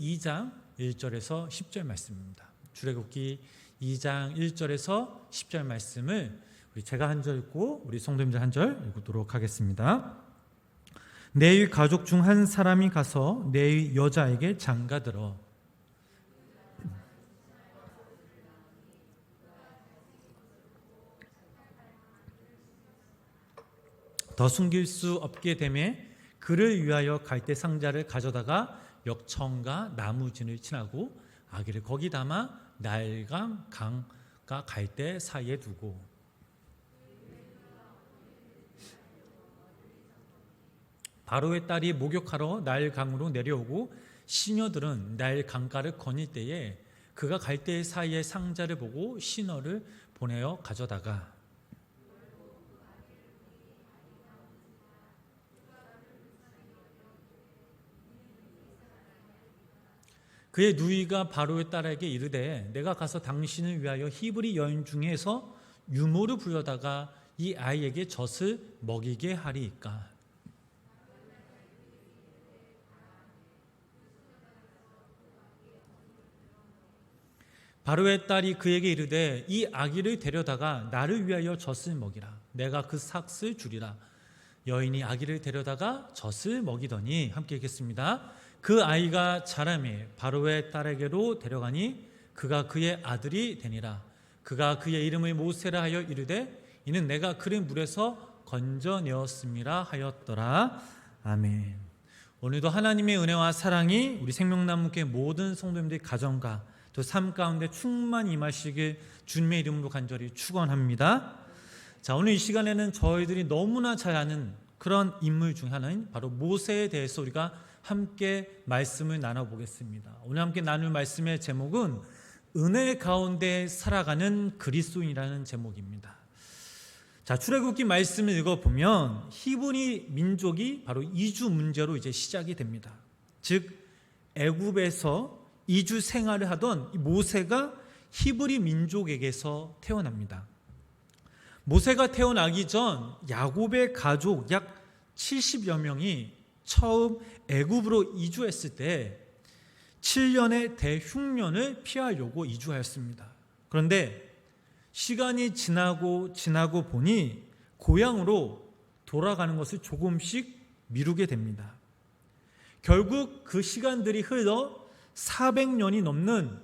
2장 1절에서 10절 말씀입니다. 출애굽기 2장 1절에서 10절 말씀을 제가 한 절 읽고 우리 성도님들 한 절 읽도록 하겠습니다. 내의 가족 중 한 사람이 가서 내의 여자에게 장가들어 더 숨길 수 없게 되매 그를 위하여 갈대 상자를 가져다가 역청과 나무진을 친하고 아기를 거기 담아 나일강 강과 갈대 사이에 두고 바로의 딸이 목욕하러 나일강으로 내려오고 시녀들은 나일 강가를 거닐 때에 그가 갈대 사이에 상자를 보고 시녀를 보내어 가져다가 그의 누이가 바로의 딸에게 이르되 내가 가서 당신을 위하여 히브리 여인 중에서 유모를 불러다가 이 아이에게 젖을 먹이게 하리이까. 바로의 딸이 그에게 이르되 이 아기를 데려다가 나를 위하여 젖을 먹이라. 내가 그 삭을 주리라. 여인이 아기를 데려다가 젖을 먹이더니 함께 읽겠습니다. 그 아이가 자라매 바로의 딸에게로 데려가니 그가 그의 아들이 되니라. 그가 그의 이름을 모세라 하여 이르되 이는 내가 그를 물에서 건져내었음이라 하였더라. 아멘. 오늘도 하나님의 은혜와 사랑이 우리 생명나무교회 모든 성도님들의 가정과 또 삶 가운데 충만히 임하시길 주님의 이름으로 간절히 축원합니다. 자, 오늘 이 시간에는 저희들이 너무나 잘 아는 그런 인물 중 하나인 바로 모세에 대해서 우리가 함께 말씀을 나눠보겠습니다. 오늘 함께 나눌 말씀의 제목은 은혜 가운데 살아가는 그리스도인이라는 제목입니다. 자, 출애굽기 말씀을 읽어보면 히브리 민족이 바로 이주 문제로 이제 시작이 됩니다. 즉 애굽에서 이주 생활을 하던 모세가 히브리 민족에게서 태어납니다. 모세가 태어나기 전 야곱의 가족 약 70여 명이 처음 애굽으로 이주했을 때 7년의 대흉년을 피하려고 이주하였습니다. 그런데 시간이 지나고 보니 고향으로 돌아가는 것을 조금씩 미루게 됩니다. 결국 그 시간들이 흘러 400년이 넘는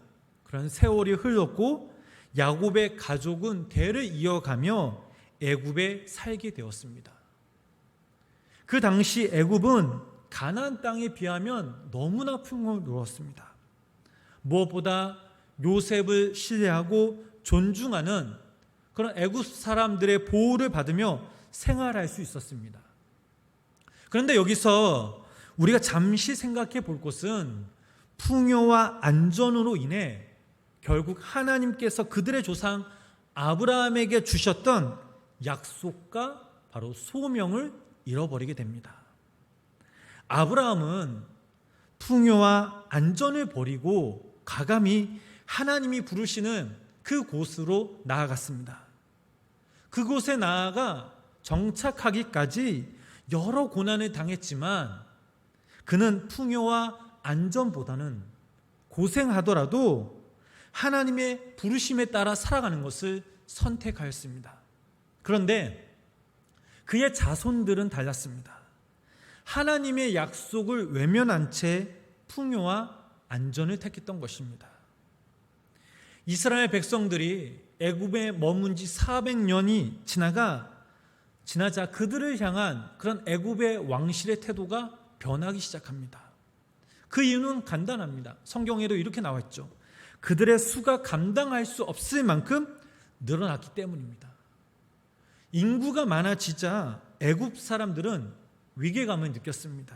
그런 세월이 흘렀고 야곱의 가족은 대를 이어가며 애굽에 살게 되었습니다. 그 당시 애굽은 가나안 땅에 비하면 너무나 풍요로웠습니다. 무엇보다 요셉을 신뢰하고 존중하는 그런 애굽 사람들의 보호를 받으며 생활할 수 있었습니다. 그런데 여기서 우리가 잠시 생각해 볼 것은 풍요와 안전으로 인해 결국 하나님께서 그들의 조상 아브라함에게 주셨던 약속과 바로 소명을 잃어버리게 됩니다. 아브라함은 풍요와 안전을 버리고 가감히 하나님이 부르시는 그곳으로 나아갔습니다. 그곳에 나아가 정착하기까지 여러 고난을 당했지만 그는 풍요와 안전보다는 고생하더라도 하나님의 부르심에 따라 살아가는 것을 선택하였습니다. 그런데 그의 자손들은 달랐습니다. 하나님의 약속을 외면한 채 풍요와 안전을 택했던 것입니다. 이스라엘 백성들이 애굽에 머문 지 400년이 지나자 그들을 향한 그런 애굽의 왕실의 태도가 변하기 시작합니다. 그 이유는 간단합니다. 성경에도 이렇게 나와 있죠. 그들의 수가 감당할 수 없을 만큼 늘어났기 때문입니다. 인구가 많아지자 애굽 사람들은 위계감을 느꼈습니다.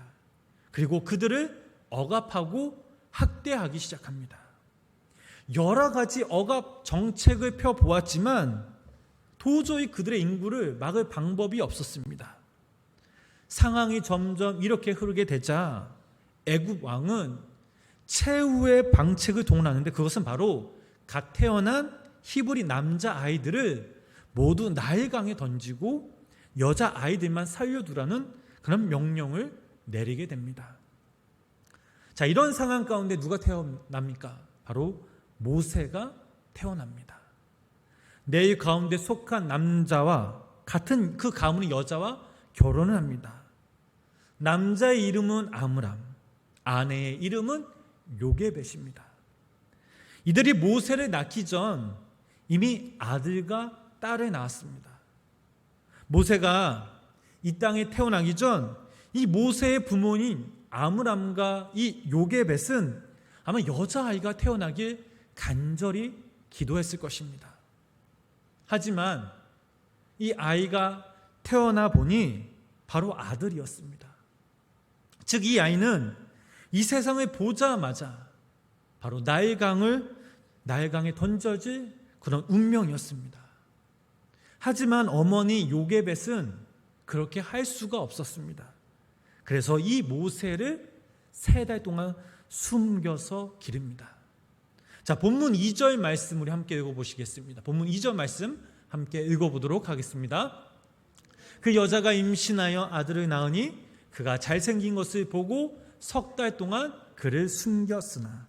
그리고 그들을 억압하고 학대하기 시작합니다. 여러 가지 억압 정책을 펴보았지만 도저히 그들의 인구를 막을 방법이 없었습니다. 상황이 점점 이렇게 흐르게 되자 애굽 왕은 최후의 방책을 동원하는데 그것은 바로 갓 태어난 히브리 남자아이들을 모두 나일강에 던지고 여자아이들만 살려두라는 그런 명령을 내리게 됩니다. 자, 이런 상황 가운데 누가 태어납니까? 바로 모세가 태어납니다. 내 가운데 속한 남자와 같은 그 가문의 여자와 결혼을 합니다. 남자의 이름은 아므람, 아내의 이름은 요게벳입니다. 이들이 모세를 낳기 전 이미 아들과 딸을 낳았습니다. 모세가 이 땅에 태어나기 전 이 모세의 부모인 아므람과 이 요게벳은 아마 여자아이가 태어나길 간절히 기도했을 것입니다. 하지만 이 아이가 태어나 보니 바로 아들이었습니다. 즉 이 아이는 이 세상을 보자마자 바로 나일강에 던져질 그런 운명이었습니다. 하지만 어머니 요게벳은 그렇게 할 수가 없었습니다. 그래서 이 모세를 3달 동안 숨겨서 기릅니다. 자, 본문 2절 말씀 우리 함께 읽어보시겠습니다. 본문 2절 말씀 함께 읽어보도록 하겠습니다. 그 여자가 임신하여 아들을 낳으니 그가 잘생긴 것을 보고 3달 동안 그를 숨겼으나.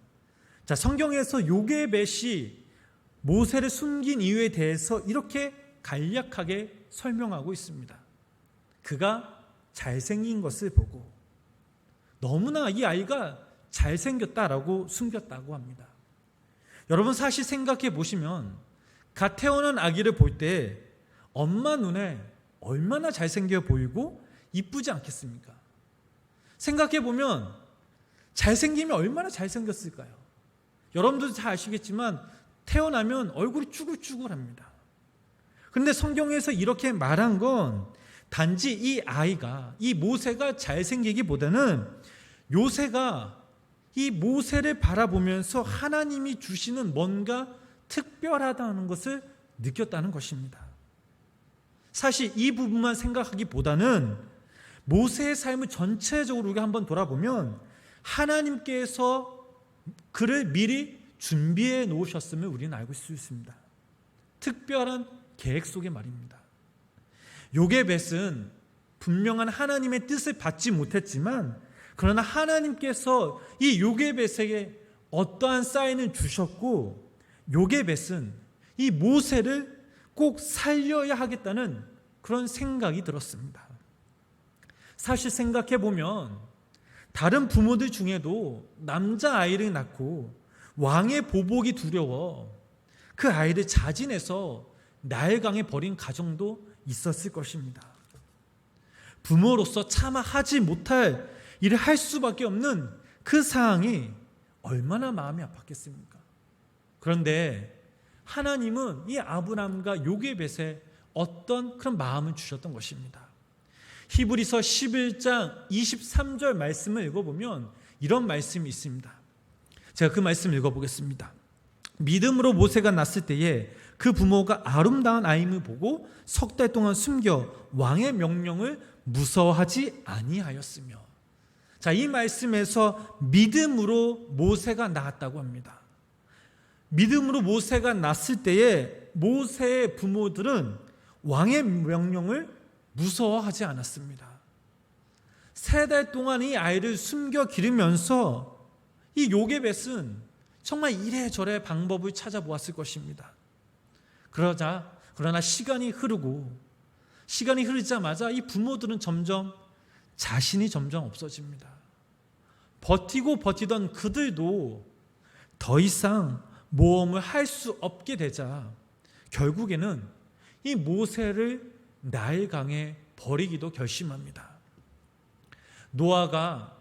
자, 성경에서 요게벳이 모세를 숨긴 이유에 대해서 이렇게 간략하게 설명하고 있습니다. 그가 잘생긴 것을 보고, 너무나 이 아이가 잘생겼다라고 숨겼다고 합니다. 여러분, 사실 생각해 보시면 갓 태어난 아기를 볼 때 엄마 눈에 얼마나 잘생겨 보이고 이쁘지 않겠습니까? 생각해 보면 잘생기면 얼마나 잘생겼을까요? 여러분들도 잘 아시겠지만 태어나면 얼굴이 쭈글쭈글합니다. 그런데 성경에서 이렇게 말한 건 단지 이 아이가, 이 모세가 잘생기기보다는 요새가 이 모세를 바라보면서 하나님이 주시는 뭔가 특별하다는 것을 느꼈다는 것입니다. 사실 이 부분만 생각하기보다는 모세의 삶을 전체적으로 우리가 한번 돌아보면 하나님께서 그를 미리 준비해 놓으셨음을 우리는 알고 있을 수 있습니다. 특별한 계획 속의 말입니다. 요게벳은 분명한 하나님의 뜻을 받지 못했지만, 그러나 하나님께서 이 요게벳에게 어떠한 사인을 주셨고, 요게벳은 이 모세를 꼭 살려야 하겠다는 그런 생각이 들었습니다. 사실 생각해 보면 다른 부모들 중에도 남자아이를 낳고 왕의 보복이 두려워 그 아이를 자진해서 나일강에 버린 가정도 있었을 것입니다. 부모로서 차마 하지 못할 일을 할 수밖에 없는 그 상황이 얼마나 마음이 아팠겠습니까? 그런데 하나님은 이 아브람과 요게벳에 어떤 그런 마음을 주셨던 것입니다. 히브리서 11장 23절 말씀을 읽어보면 이런 말씀이 있습니다. 제가 그 말씀 읽어보겠습니다. 믿음으로 모세가 낳았을 때에 그 부모가 아름다운 아임을 보고 3달 동안 숨겨 왕의 명령을 무서워하지 아니하였으며. 자, 이 말씀에서 믿음으로 모세가 낳았다고 합니다. 믿음으로 모세가 낳았을 때에 모세의 부모들은 왕의 명령을 무서워하지 않았습니다. 3달 동안 이 아이를 숨겨 기르면서 이 요게벳은 정말 이래저래 방법을 찾아보았을 것입니다. 그러나 시간이 흐르자마자 이 부모들은 자신이 점점 없어집니다. 버티고 버티던 그들도 더 이상 모험을 할 수 없게 되자 결국에는 이 모세를 나일강에 버리기도 결심합니다. 노아가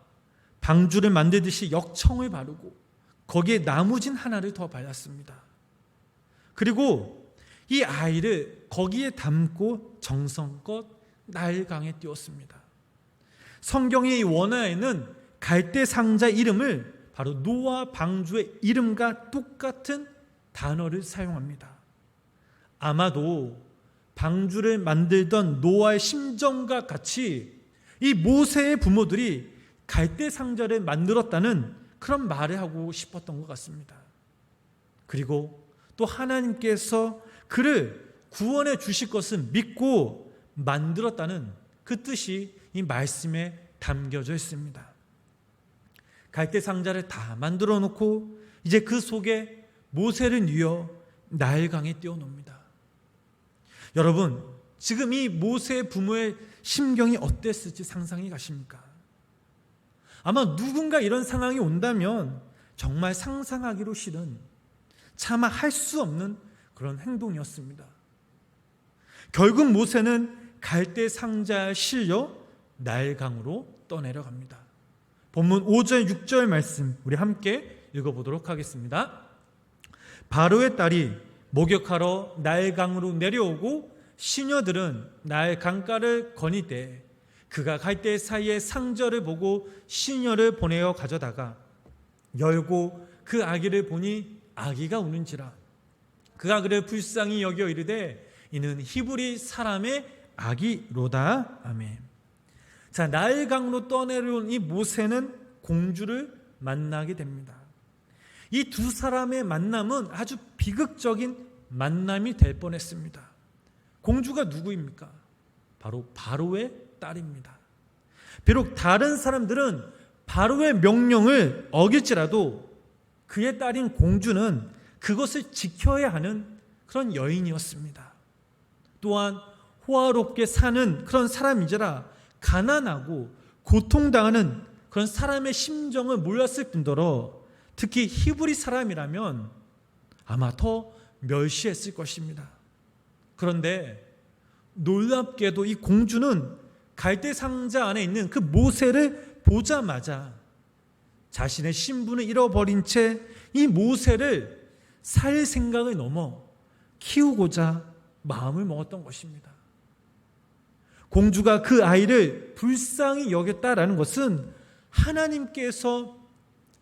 방주를 만들듯이 역청을 바르고 거기에 나무진 하나를 더 발랐습니다. 그리고 이 아이를 거기에 담고 정성껏 나일강에 띄웠습니다. 성경의 이 원어에는 갈대 상자 이름을 바로 노아 방주의 이름과 똑같은 단어를 사용합니다. 아마도 방주를 만들던 노아의 심정과 같이 이 모세의 부모들이 갈대 상자를 만들었다는 그런 말을 하고 싶었던 것 같습니다. 그리고 또 하나님께서 그를 구원해 주실 것을 믿고 만들었다는 그 뜻이 이 말씀에 담겨져 있습니다. 갈대 상자를 다 만들어 놓고 이제 그 속에 모세를 뉘어 나일강에 띄워놓습니다. 여러분, 지금 이 모세 부모의 심경이 어땠을지 상상이 가십니까? 아마 누군가 이런 상황이 온다면 정말 상상하기로 싫은, 차마 할 수 없는 그런 행동이었습니다. 결국 모세는 갈대 상자에 실려 나일강으로 떠내려갑니다. 본문 5절 6절 말씀 우리 함께 읽어보도록 하겠습니다. 바로의 딸이 목욕하러 나일강으로 내려오고 시녀들은 나일 강가를 거니되 그가 갈대 사이에 상절을 보고 시녀를 보내어 가져다가 열고 그 아기를 보니 아기가 우는지라 그가 그를 불쌍히 여겨 이르되 이는 히브리 사람의 아기로다. 아멘. 자, 나일강으로 떠내려온 이 모세는 공주를 만나게 됩니다. 이 두 사람의 만남은 아주 비극적인 만남이 될 뻔했습니다. 공주가 누구입니까? 바로 바로의 딸입니다. 비록 다른 사람들은 바로의 명령을 어길지라도 그의 딸인 공주는 그것을 지켜야 하는 그런 여인이었습니다. 또한 호화롭게 사는 그런 사람이지라 가난하고 고통당하는 그런 사람의 심정을 몰랐을 뿐더러 특히 히브리 사람이라면 아마 더 멸시했을 것입니다. 그런데 놀랍게도 이 공주는 갈대 상자 안에 있는 그 모세를 보자마자 자신의 신분을 잃어버린 채 이 모세를 살 생각을 넘어 키우고자 마음을 먹었던 것입니다. 공주가 그 아이를 불쌍히 여겼다라는 것은 하나님께서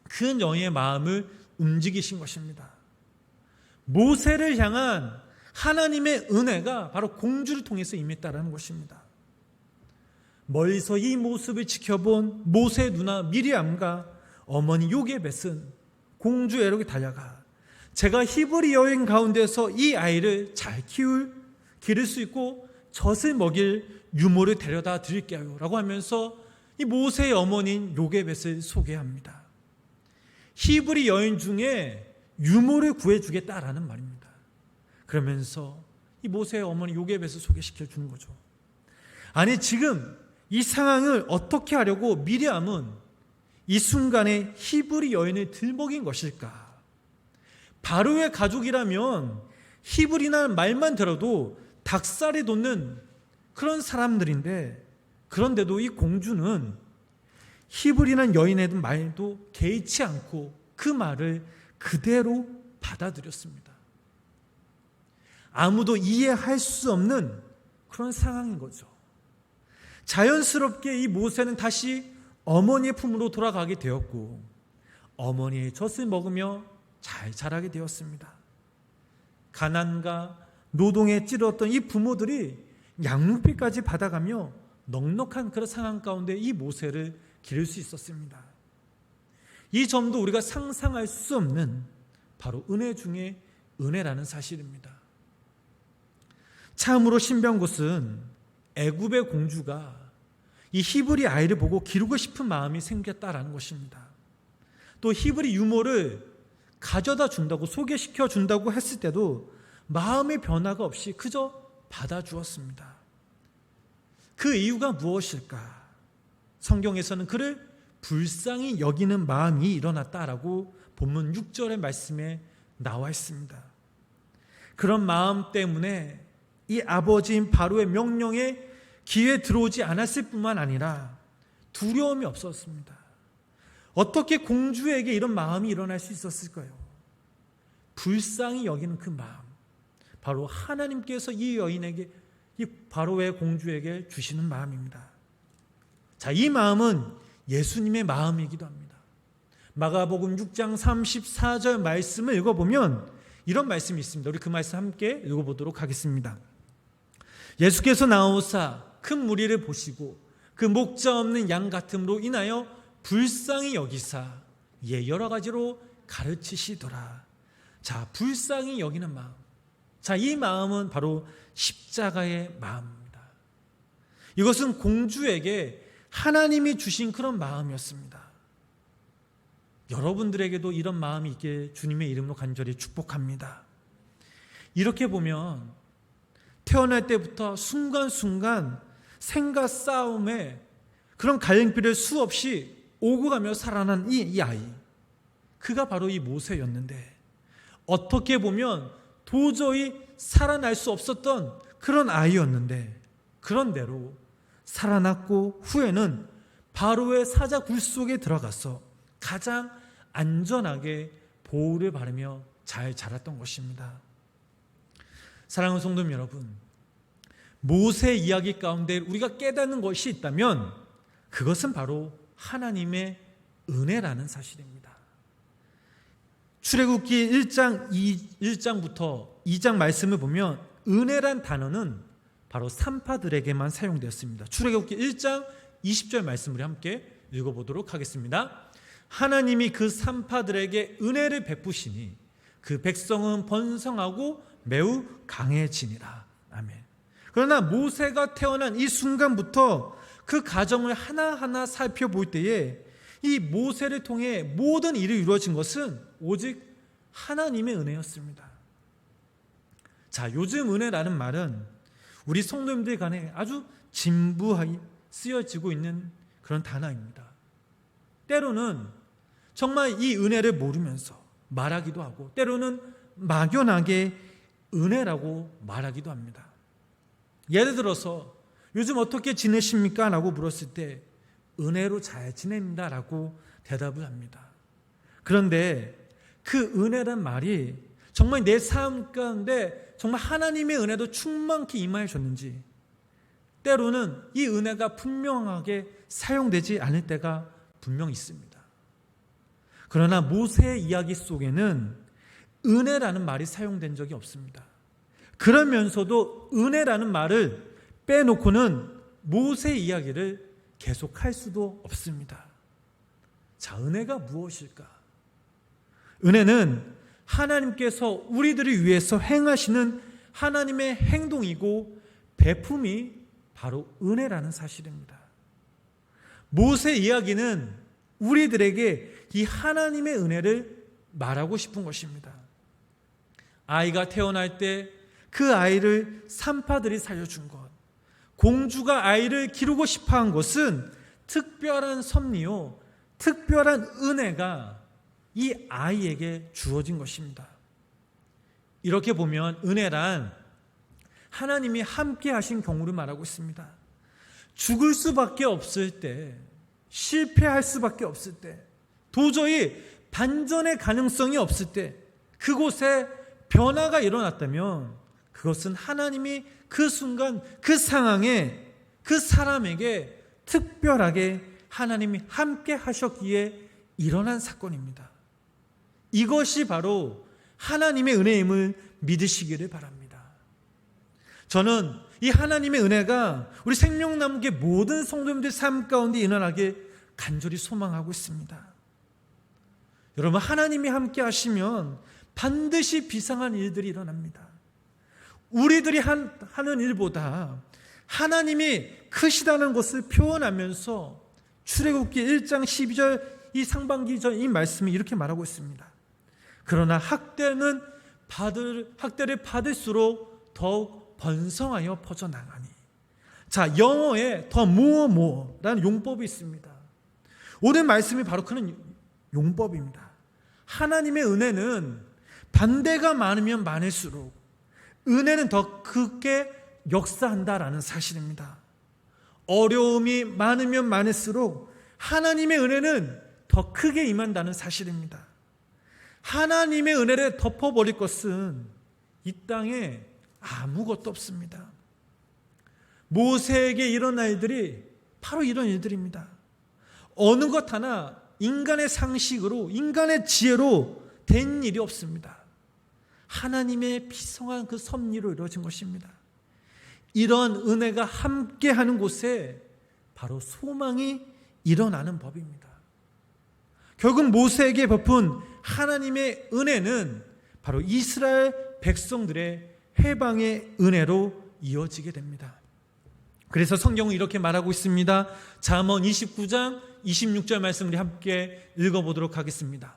그 여인의 마음을 움직이신 것입니다. 모세를 향한 하나님의 은혜가 바로 공주를 통해서 임했다라는 것입니다. 멀리서 이 모습을 지켜본 모세 누나 미리암과 어머니 요게벳은 공주에게 달려가 제가 히브리 여인 가운데서 이 아이를 잘 기를 수 있고 젖을 먹일 유모를 데려다 드릴게요 라고 하면서 이 모세의 어머니인 요게벳을 소개합니다. 히브리 여인 중에 유모를 구해주겠다라는 말입니다. 그러면서 이 모세의 어머니 요게벳을 소개시켜 주는 거죠. 아니, 지금 이 상황을 어떻게 하려고 미리암은 이 순간에 히브리 여인을 들먹인 것일까? 바로의 가족이라면 히브리라는 말만 들어도 닭살이 돋는 그런 사람들인데, 그런데도 이 공주는 히브리라는 여인의 말도 개의치 않고 그 말을 그대로 받아들였습니다. 아무도 이해할 수 없는 그런 상황인 거죠. 자연스럽게 이 모세는 다시 어머니의 품으로 돌아가게 되었고 어머니의 젖을 먹으며 잘 자라게 되었습니다. 가난과 노동에 찌들었던 이 부모들이 양육비까지 받아가며 넉넉한 그런 상황 가운데 이 모세를 기를 수 있었습니다. 이 점도 우리가 상상할 수 없는 바로 은혜 중에 은혜라는 사실입니다. 참으로 신비한 것은 애굽의 공주가 이 히브리 아이를 보고 기르고 싶은 마음이 생겼다라는 것입니다. 또 히브리 유모를 가져다 준다고 소개시켜 준다고 했을 때도 마음의 변화가 없이 그저 받아주었습니다. 그 이유가 무엇일까? 성경에서는 그를 불쌍히 여기는 마음이 일어났다라고 본문 6절의 말씀에 나와 있습니다. 그런 마음 때문에 이 아버지인 바로의 명령에 귀에 들어오지 않았을 뿐만 아니라 두려움이 없었습니다. 어떻게 공주에게 이런 마음이 일어날 수 있었을까요? 불쌍히 여기는 그 마음, 바로 하나님께서 이 여인에게, 이 바로의 공주에게 주시는 마음입니다. 자, 이 마음은 예수님의 마음이기도 합니다. 마가복음 6장 34절 말씀을 읽어보면 이런 말씀이 있습니다. 우리 그 말씀 함께 읽어보도록 하겠습니다. 예수께서 나오사 큰 무리를 보시고 그 목자 없는 양 같음으로 인하여 불쌍히 여기사 여러 가지로 가르치시더라. 자, 불쌍히 여기는 마음. 자, 이 마음은 바로 십자가의 마음입니다. 이것은 공주에게 하나님이 주신 그런 마음이었습니다. 여러분들에게도 이런 마음이 있게 주님의 이름으로 간절히 축복합니다. 이렇게 보면 태어날 때부터 순간순간 생과 싸움에 그런 갈림길을 수없이 오고 가며 살아난 이 아이, 그가 바로 이 모세였는데 어떻게 보면 도저히 살아날 수 없었던 그런 아이였는데 그런대로 살아났고 후에는 바로의 사자 굴 속에 들어가서 가장 안전하게 보호를 받으며 잘 자랐던 것입니다. 사랑하는 성도 여러분, 모세 이야기 가운데 우리가 깨닫는 것이 있다면 그것은 바로 하나님의 은혜라는 사실입니다. 출애굽기 1장부터 2장 말씀을 보면 은혜란 단어는 바로 산파들에게만 사용되었습니다. 출애굽기 1장 20절 말씀을 함께 읽어보도록 하겠습니다. 하나님이 그 산파들에게 은혜를 베푸시니 그 백성은 번성하고 매우 강해지니라. 아멘. 그러나 모세가 태어난 이 순간부터 그 가정을 하나하나 살펴볼 때에 이 모세를 통해 모든 일이 이루어진 것은 오직 하나님의 은혜였습니다. 자, 요즘 은혜라는 말은 우리 성도님들 간에 아주 진부하게 쓰여지고 있는 그런 단어입니다. 때로는 정말 이 은혜를 모르면서 말하기도 하고 때로는 막연하게 은혜라고 말하기도 합니다. 예를 들어서 요즘 어떻게 지내십니까? 라고 물었을 때 은혜로 잘 지냅니다 라고 대답을 합니다. 그런데 그 은혜란 말이 정말 내 삶 가운데 정말 하나님의 은혜도 충만케 임하여 줬는지 때로는 이 은혜가 분명하게 사용되지 않을 때가 분명히 있습니다. 그러나 모세의 이야기 속에는 은혜라는 말이 사용된 적이 없습니다. 그러면서도 은혜라는 말을 빼놓고는 모세의 이야기를 계속할 수도 없습니다. 자, 은혜가 무엇일까? 은혜는 하나님께서 우리들을 위해서 행하시는 하나님의 행동이고 베품이 바로 은혜라는 사실입니다. 모세 이야기는 우리들에게 이 하나님의 은혜를 말하고 싶은 것입니다. 아이가 태어날 때 그 아이를 산파들이 살려준 것, 공주가 아이를 기르고 싶어한 것은 특별한 섭리요, 특별한 은혜가 이 아이에게 주어진 것입니다. 이렇게 보면 은혜란 하나님이 함께 하신 경우를 말하고 있습니다. 죽을 수밖에 없을 때, 실패할 수밖에 없을 때, 도저히 반전의 가능성이 없을 때 그곳에 변화가 일어났다면 그것은 하나님이 그 순간 그 상황에 그 사람에게 특별하게 하나님이 함께 하셨기에 일어난 사건입니다. 이것이 바로 하나님의 은혜임을 믿으시기를 바랍니다. 저는 이 하나님의 은혜가 우리 생명나무의 모든 성도님들 삶 가운데 일어나게 간절히 소망하고 있습니다. 여러분, 하나님이 함께 하시면 반드시 비상한 일들이 일어납니다. 우리들이 하는 일보다 하나님이 크시다는 것을 표현하면서 출애굽기 1장 12절 이 상반기 전 이 말씀이 이렇게 말하고 있습니다. 그러나 학대를 받을수록 더욱 번성하여 퍼져나가니. 자, 영어에 더 more라는 용법이 있습니다. 오늘 말씀이 바로 그런 용법입니다. 하나님의 은혜는 반대가 많으면 많을수록 은혜는 더 크게 역사한다라는 사실입니다. 어려움이 많으면 많을수록 하나님의 은혜는 더 크게 임한다는 사실입니다. 하나님의 은혜를 덮어버릴 것은 이 땅에 아무것도 없습니다. 모세에게 일어난 일들이 바로 이런 일들입니다. 어느 것 하나 인간의 상식으로, 인간의 지혜로 된 일이 없습니다. 하나님의 비성한 그 섭리로 이루어진 것입니다. 이런 은혜가 함께하는 곳에 바로 소망이 일어나는 법입니다. 결국 모세에게 베푼 하나님의 은혜는 바로 이스라엘 백성들의 해방의 은혜로 이어지게 됩니다. 그래서 성경은 이렇게 말하고 있습니다. 잠언 29장 26절 말씀 우리 함께 읽어보도록 하겠습니다.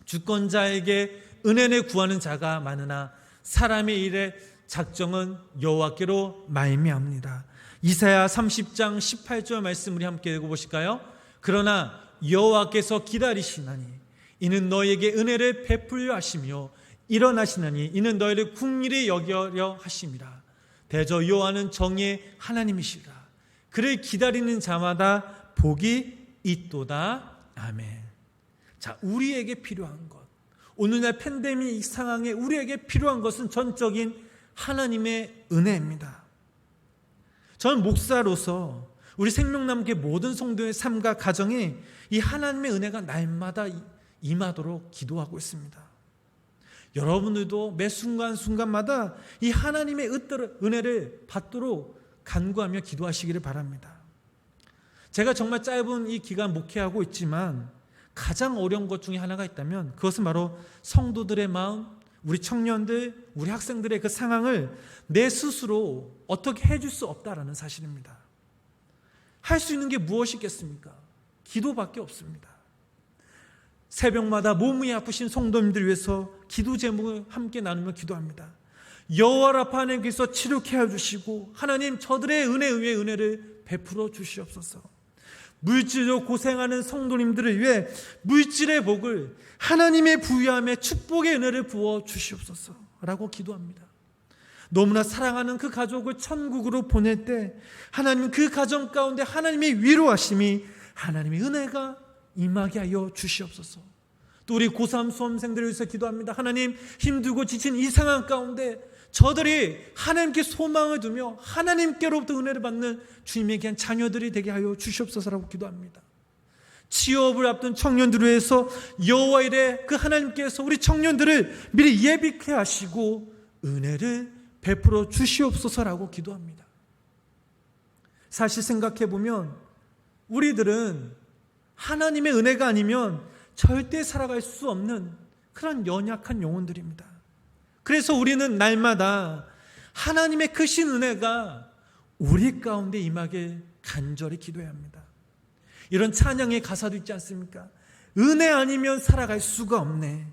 주권자에게 은혜를 구하는 자가 많으나 사람의 일의 작정은 여호와께로 말미암니다. 이사야 30장 18절 말씀 우리 함께 읽어보실까요? 그러나 여호와께서 기다리시나니 이는 너희에게 은혜를 베풀려 하시며 일어나시나니 이는 너희를 긍휼히 여기려 하심이라. 대저 여호와는 정의의 하나님이시라. 그를 기다리는 자마다 복이 있도다. 아멘. 자, 우리에게 필요한 것, 오늘날 팬데믹 상황에 우리에게 필요한 것은 전적인 하나님의 은혜입니다. 저는 목사로서 우리 생명남교회 모든 성도의 삶과 가정에 이 하나님의 은혜가 날마다 임하도록 기도하고 있습니다. 여러분들도 매 순간순간마다 이 하나님의 은혜를 받도록 간구하며 기도하시기를 바랍니다. 제가 정말 짧은 이 기간 목회하고 있지만 가장 어려운 것 중에 하나가 있다면 그것은 바로 성도들의 마음, 우리 청년들, 우리 학생들의 그 상황을 내 스스로 어떻게 해줄 수 없다라는 사실입니다. 할 수 있는 게 무엇이 있겠습니까? 기도밖에 없습니다. 새벽마다 몸이 아프신 성도님들 위해서 기도 제목을 함께 나누며 기도합니다. 여호와 라파 하나님께서 치료케 해주시고 하나님 저들의 은혜 위에 은혜를 베풀어 주시옵소서. 물질로 고생하는 성도님들을 위해 물질의 복을 하나님의 부유함에 축복의 은혜를 부어 주시옵소서 라고 기도합니다. 너무나 사랑하는 그 가족을 천국으로 보낼 때 하나님 그 가정 가운데 하나님의 위로하심이 하나님의 은혜가 임하게 하여 주시옵소서. 또 우리 고3 수험생들을 위해서 기도합니다. 하나님 힘들고 지친 이 상황 가운데 저들이 하나님께 소망을 두며 하나님께로부터 은혜를 받는 주님의 귀한 자녀들이 되게 하여 주시옵소서라고 기도합니다. 취업을 앞둔 청년들을 위해서 여호와 이레 그 하나님께서 우리 청년들을 미리 예비케 하시고 은혜를 베풀어 주시옵소서라고 기도합니다. 사실 생각해 보면 우리들은 하나님의 은혜가 아니면 절대 살아갈 수 없는 그런 연약한 영혼들입니다. 그래서 우리는 날마다 하나님의 크신 은혜가 우리 가운데 임하게 간절히 기도해야 합니다. 이런 찬양의 가사도 있지 않습니까? 은혜 아니면 살아갈 수가 없네.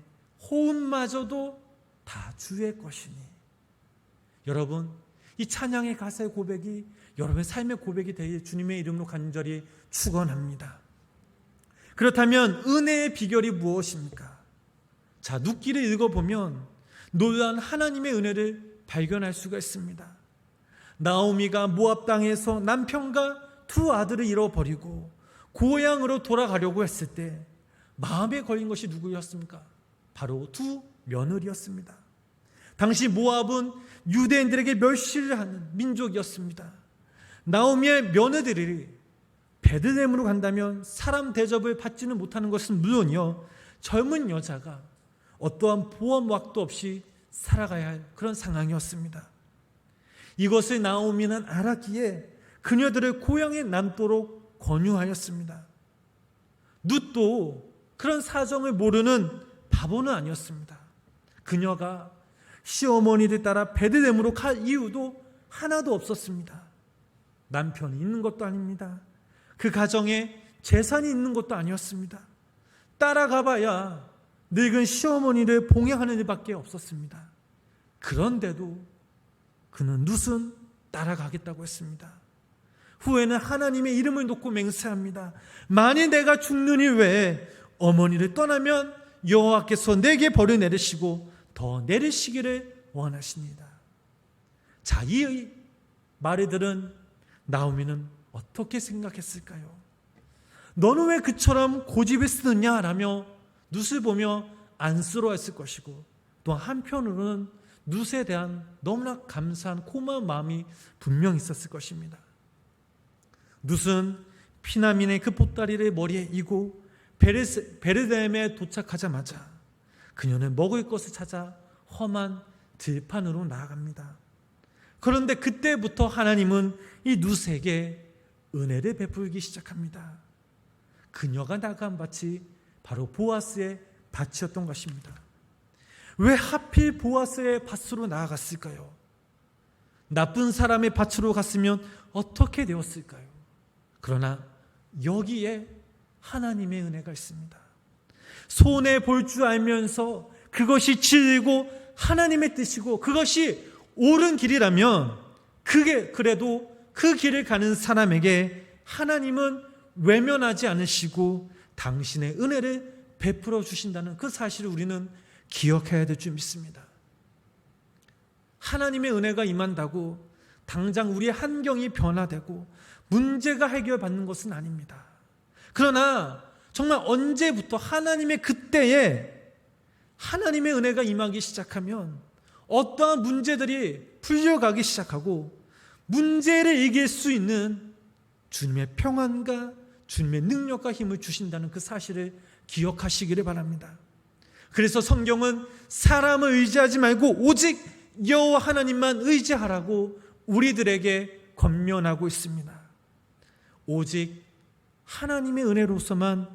호흡마저도 다 주의 것이니. 여러분, 이 찬양의 가사의 고백이 여러분의 삶의 고백이 되어 주님의 이름으로 간절히 축원합니다. 그렇다면 은혜의 비결이 무엇입니까? 자, 룻기를 읽어보면 놀라운 하나님의 은혜를 발견할 수가 있습니다. 나오미가 모압 땅에서 남편과 두 아들을 잃어버리고 고향으로 돌아가려고 했을 때 마음에 걸린 것이 누구였습니까? 바로 두 며느리였습니다. 당시 모압은 유대인들에게 멸시를 하는 민족이었습니다. 나오미의 며느리들이 베들레헴으로 간다면 사람 대접을 받지는 못하는 것은 물론이요, 젊은 여자가 어떠한 보호막도 없이 살아가야 할 그런 상황이었습니다. 이것을 나오미는 알았기에 그녀들을 고향에 남도록 권유하였습니다. 룻도 그런 사정을 모르는 바보는 아니었습니다. 그녀가 시어머니를 따라 베들레헴으로 갈 이유도 하나도 없었습니다. 남편이 있는 것도 아닙니다. 그 가정에 재산이 있는 것도 아니었습니다. 따라가봐야 늙은 시어머니를 봉양하는 일밖에 없었습니다. 그런데도 그는 룻은 따라가겠다고 했습니다. 후에는 하나님의 이름을 놓고 맹세합니다. 만일 내가 죽느니 외에 어머니를 떠나면 여호와께서 내게 벌을 내리시고 더 내리시기를 원하십니다. 자, 이 말을 들은 나오미는 어떻게 생각했을까요? 너는 왜 그처럼 고집을 쓰느냐라며 룻을 보며 안쓰러워했을 것이고, 또 한편으로는 룻에 대한 너무나 감사한 고마운 마음이 분명히 있었을 것입니다. 룻은 피나민의 그 보따리를 머리에 이고 베르데헴에 도착하자마자 그녀는 먹을 것을 찾아 험한 들판으로 나아갑니다. 그런데 그때부터 하나님은 이 룻에게 은혜를 베풀기 시작합니다. 그녀가 나간 밭이 바로 보아스의 밭이었던 것입니다. 왜 하필 보아스의 밭으로 나아갔을까요? 나쁜 사람의 밭으로 갔으면 어떻게 되었을까요? 그러나 여기에 하나님의 은혜가 있습니다. 손해 볼 줄 알면서 그것이 진리고 하나님의 뜻이고 그것이 옳은 길이라면 그래도 그 길을 가는 사람에게 하나님은 외면하지 않으시고 당신의 은혜를 베풀어 주신다는 그 사실을 우리는 기억해야 될 줄 믿습니다. 하나님의 은혜가 임한다고 당장 우리의 환경이 변화되고 문제가 해결받는 것은 아닙니다. 그러나 정말 언제부터 하나님의 그때에 하나님의 은혜가 임하기 시작하면 어떠한 문제들이 풀려가기 시작하고 문제를 이길 수 있는 주님의 평안과 주님의 능력과 힘을 주신다는 그 사실을 기억하시기를 바랍니다. 그래서 성경은 사람을 의지하지 말고 오직 여호와 하나님만 의지하라고 우리들에게 권면하고 있습니다. 오직 하나님의 은혜로서만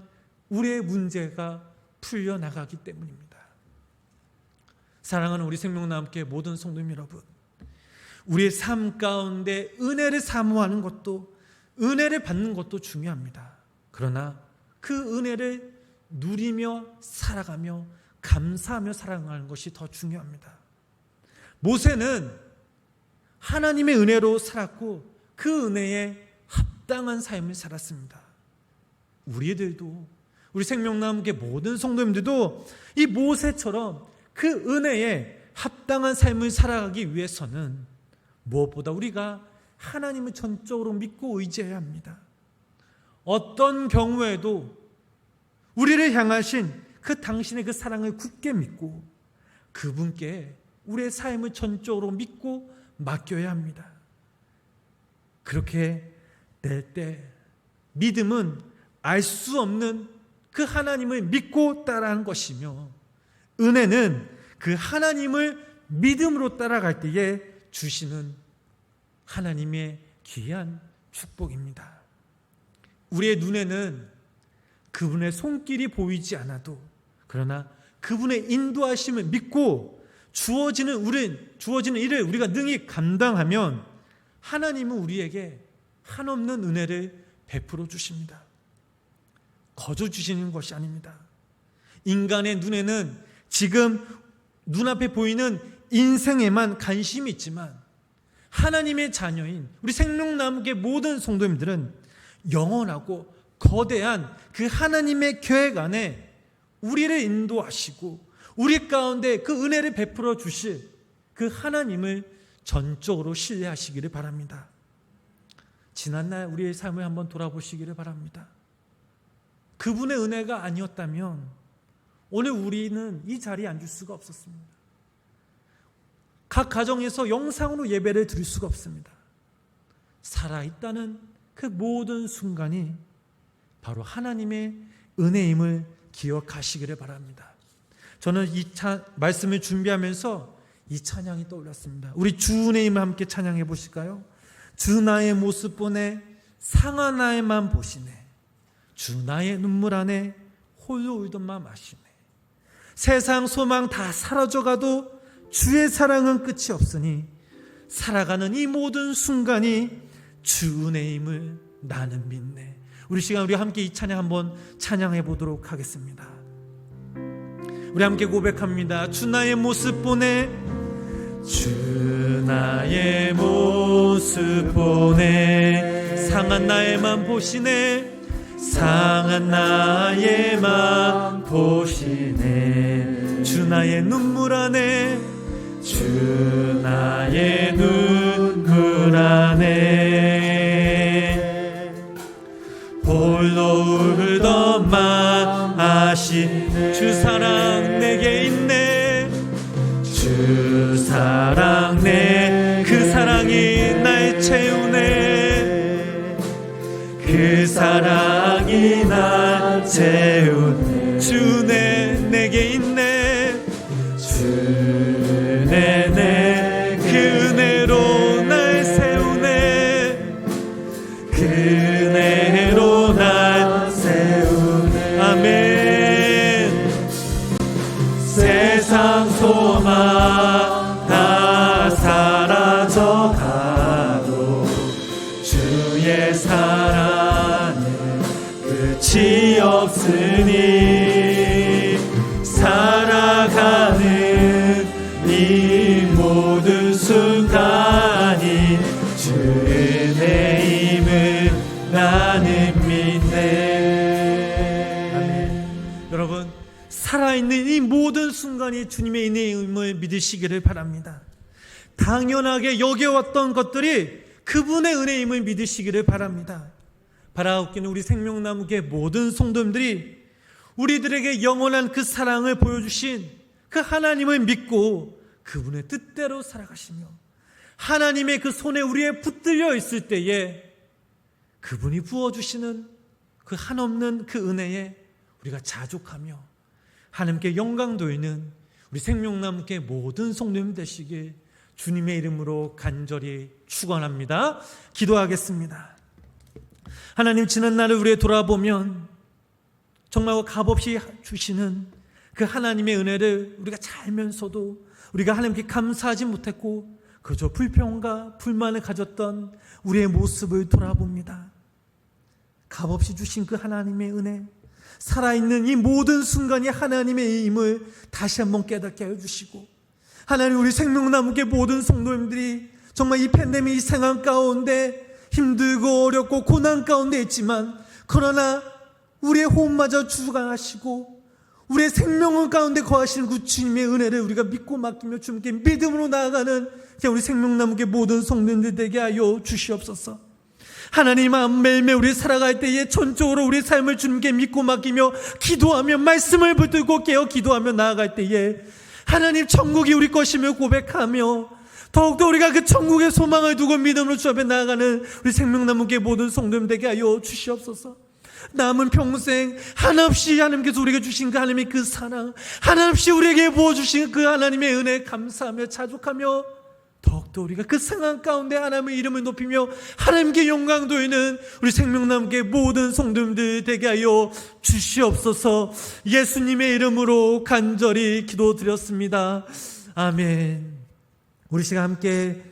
우리의 문제가 풀려나가기 때문입니다. 사랑하는 우리 생명나무교회 모든 성도님 여러분, 우리의 삶 가운데 은혜를 사모하는 것도 은혜를 받는 것도 중요합니다. 그러나 그 은혜를 누리며 살아가며 감사하며 살아가는 것이 더 중요합니다. 모세는 하나님의 은혜로 살았고 그 은혜에 합당한 삶을 살았습니다. 우리들도 우리 생명나무교회 모든 성도님들도 이 모세처럼 그 은혜에 합당한 삶을 살아가기 위해서는 무엇보다 우리가 하나님을 전적으로 믿고 의지해야 합니다. 어떤 경우에도 우리를 향하신 그 당신의 그 사랑을 굳게 믿고 그분께 우리의 삶을 전적으로 믿고 맡겨야 합니다. 그렇게 될 때 믿음은 알 수 없는 그 하나님을 믿고 따라한 것이며 은혜는 그 하나님을 믿음으로 따라갈 때에 주시는 하나님의 귀한 축복입니다. 우리의 눈에는 그분의 손길이 보이지 않아도 그러나 그분의 인도하심을 믿고 주어지는 일을 우리가 능히 감당하면 하나님은 우리에게 한없는 은혜를 베풀어 주십니다. 거저 주시는 것이 아닙니다. 인간의 눈에는 지금 눈앞에 보이는 인생에만 관심이 있지만 하나님의 자녀인 우리 생명나무교회 모든 성도님들은 영원하고 거대한 그 하나님의 계획 안에 우리를 인도하시고 우리 가운데 그 은혜를 베풀어 주실 그 하나님을 전적으로 신뢰하시기를 바랍니다. 지난날 우리의 삶을 한번 돌아보시기를 바랍니다. 그분의 은혜가 아니었다면 오늘 우리는 이 자리에 앉을 수가 없었습니다. 각 가정에서 영상으로 예배를 드릴 수가 없습니다. 살아있다는 그 모든 순간이 바로 하나님의 은혜임을 기억하시기를 바랍니다. 저는 이 말씀을 준비하면서 이 찬양이 떠올랐습니다. 우리 주 은혜임을 함께 찬양해 보실까요? 주 나의 모습 보네 상한 나의 맘 보시네 주 나의 눈물 안에 홀로 울던 맘 아시네 세상 소망 다 사라져가도 주의 사랑은 끝이 없으니 살아가는 이 모든 순간이 주 은혜임을 나는 믿네. 우리 시간 우리 함께 이 찬양 한번 찬양해 보도록 하겠습니다. 우리 함께 고백합니다. 주 나의 모습 보네 주 나의 모습 보네 상한 나의 맘 보시네 상한 나의 맘 보시네 주 나의 눈물 안에 주 나의 눈물 안에 홀로 울던 맘 아시네 주 사랑 내게 있네 주 사랑 내 그 사랑이 날 채우네 그 사랑이 날 채우네 주네 내게 있네 주네 내 그 은혜로 날 세우네 그 은혜로 날 세우네 아멘 세상 소망 다 사라져가도 주의 사랑은 끝이 이 모든 순간이 주님의 은혜임을 믿으시기를 바랍니다. 당연하게 여겨왔던 것들이 그분의 은혜임을 믿으시기를 바랍니다. 바라옵기는 우리 생명나무교회 모든 성도님들이 우리들에게 영원한 그 사랑을 보여주신 그 하나님을 믿고 그분의 뜻대로 살아가시며 하나님의 그 손에 우리의 붙들려 있을 때에 그분이 부어주시는 그 한없는 그 은혜에 우리가 자족하며 하나님께 영광 돌리는 우리 생명나무교회 모든 성도님 되시길 주님의 이름으로 간절히 축원합니다. 기도하겠습니다. 하나님, 지난 날을 우리에 돌아보면 정말 값없이 주시는 그 하나님의 은혜를 우리가 잘 알면서도 우리가 하나님께 감사하지 못했고 그저 불평과 불만을 가졌던 우리의 모습을 돌아봅니다. 값없이 주신 그 하나님의 은혜, 살아있는 이 모든 순간이 하나님의 힘을 다시 한번 깨닫게 해주시고, 하나님, 우리 생명나무교회 모든 성도님들이 정말 이 팬데믹 이 상황 가운데 힘들고 어렵고 고난 가운데 있지만, 그러나 우리의 호흡마저 주관하시고 우리의 생명을 가운데 거하시는 그 주님의 은혜를 우리가 믿고 맡기며 주님께 믿음으로 나아가는 우리 생명나무교회 모든 성도님들 되게 하여 주시옵소서. 하나님, 매일매일 우리 살아갈 때에 전적으로 우리 삶을 주님께 믿고 맡기며 기도하며 말씀을 붙들고 깨어 기도하며 나아갈 때에 하나님, 천국이 우리 것이며 고백하며 더욱더 우리가 그 천국의 소망을 두고 믿음으로 주 앞에 나아가는 우리 생명나무교회 모든 성도님 되게 하여 주시옵소서. 남은 평생 한없이 하나님께서 우리에게 주신 그 하나님의 그 사랑, 한없이 우리에게 부어주신 그 하나님의 은혜에 감사하며 자족하며 더욱더 우리가 그 상황 가운데 하나님의 이름을 높이며 하나님께 영광 돌리는 우리 생명나무교회 모든 성도님들 되게 하여 주시옵소서. 예수님의 이름으로 간절히 기도드렸습니다. 아멘. 우리 시간 함께